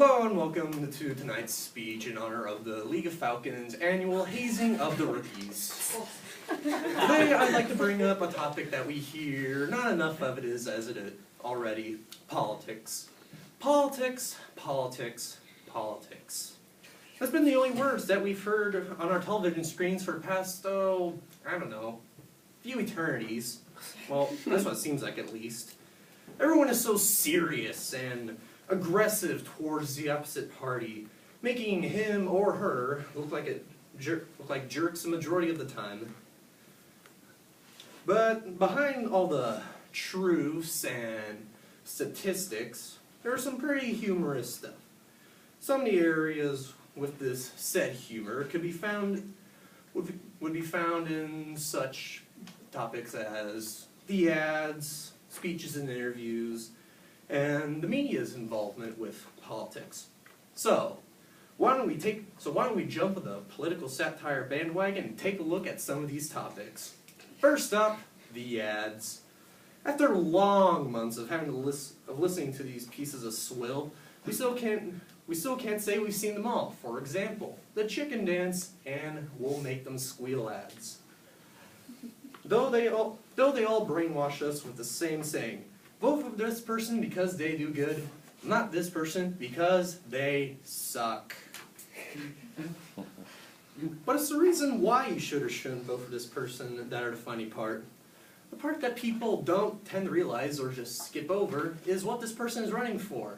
Hello and welcome to tonight's speech in honor of the League of Falcons annual hazing of the rookies. Today I'd like to bring up a topic that we hear not enough of it is as it is already, politics. Politics, politics, politics. That's been the only words that we've heard on our television screens for the past, I don't know, few eternities. Well, that's what it seems like at least. Everyone is so serious and aggressive towards the opposite party, making him or her look like jerks the majority of the time. But behind all the truths and statistics, there's some pretty humorous stuff. Some of the areas with this said humor could be found would be found in such topics as the ads, speeches and interviews, and the media's involvement with politics. So why don't we jump on the political satire bandwagon and take a look at some of these topics. First up, the ads. After long months of listening to these pieces of swill, we still can't say we've seen them all. For example, the chicken dance and we'll make them squeal ads. Though they all brainwash us with the same saying, vote for this person because they do good, not this person because they suck. But it's the reason why you should or shouldn't vote for this person that are the funny part. The part that people don't tend to realize or just skip over is what this person is running for.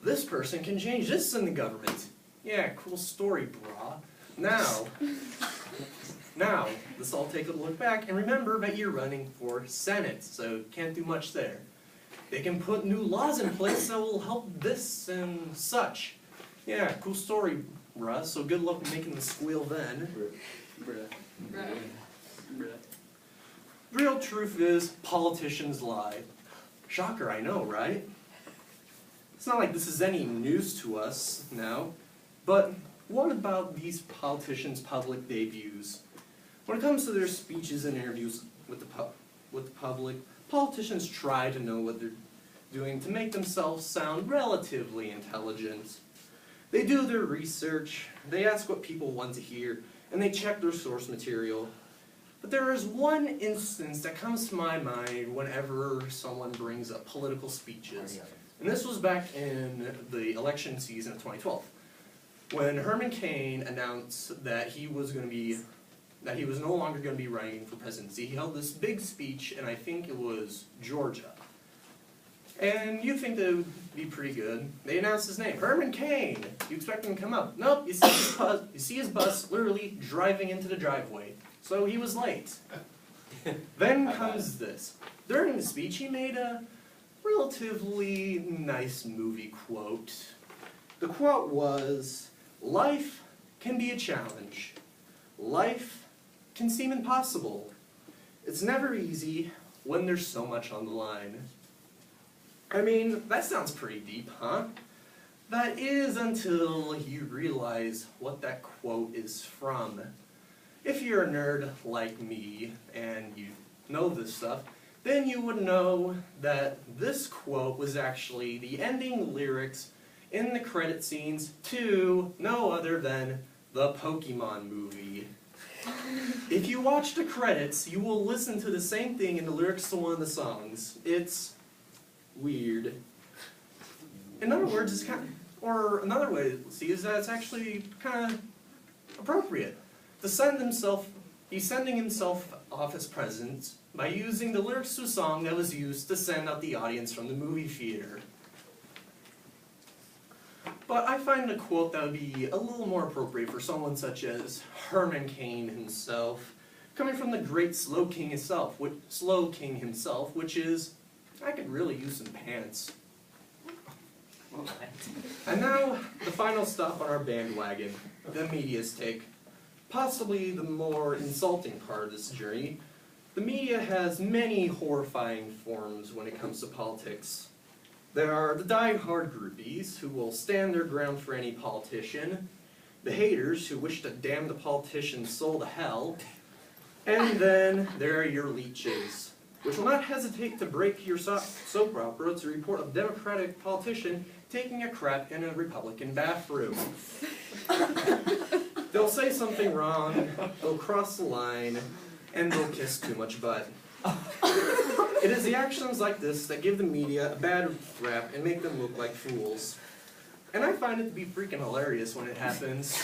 This person can change this in the government. Yeah, cool story, brah. Now, let's all take a look back and remember that you're running for Senate, so can't do much there. They can put new laws in place that will help this and such. Yeah, cool story, bruh, so good luck making the squeal then. The real truth is, politicians lie. Shocker, I know, right? It's not like this is any news to us now, but what about these politicians' public debuts? When it comes to their speeches and interviews with the public, politicians try to know what they're doing to make themselves sound relatively intelligent. They do their research, they ask what people want to hear, and they check their source material. But there is one instance that comes to my mind whenever someone brings up political speeches. And this was back in the election season of 2012, when Herman Cain announced that he was no longer going to be running for presidency. He held this big speech, and I think it was Georgia. And you think that would be pretty good. They announced his name, Herman Cain. You expect him to come up. Nope, you see his bus literally driving into the driveway. So he was late. Then comes this. During the speech, he made a relatively nice movie quote. The quote was, "Life can be a challenge. Life can seem impossible. It's never easy when there's so much on the line." I mean, that sounds pretty deep, huh? That is until you realize what that quote is from. If you're a nerd like me and you know this stuff, then you would know that this quote was actually the ending lyrics in the credit scenes to no other than the Pokemon movie. If you watch the credits, you will listen to the same thing in the lyrics to one of the songs. It's weird. In other words, it's another way to see is that it's actually kind of appropriate. He's sending himself off as president by using the lyrics to a song that was used to send out the audience from the movie theater. But I find a quote that would be a little more appropriate for someone such as Herman Cain himself, coming from the great Slow King himself, which is, I could really use some pants. And now, the final stop on our bandwagon, the media's take. Possibly the more insulting part of this journey. The media has many horrifying forms when it comes to politics. There are the die-hard groupies who will stand their ground for any politician, the haters who wish to damn the politician's soul to hell, and then there are your leeches, which will not hesitate to break your soap opera to report a Democratic politician taking a crap in a Republican bathroom. They'll say something wrong, they'll cross the line, and they'll kiss too much butt. It is the actions like this that give the media a bad rap and make them look like fools. And I find it to be freaking hilarious when it happens.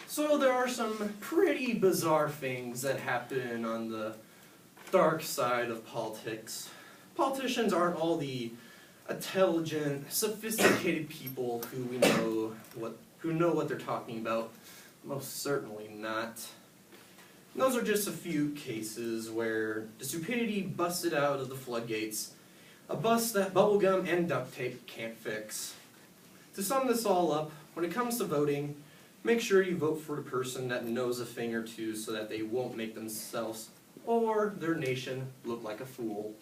So there are some pretty bizarre things that happen on the dark side of politics. Politicians aren't all the intelligent, sophisticated people who know what they're talking about. Most certainly not. And those are just a few cases where the stupidity busted out of the floodgates, a bust that bubblegum and duct tape can't fix. To sum this all up, when it comes to voting, make sure you vote for the person that knows a thing or two so that they won't make themselves or their nation look like a fool.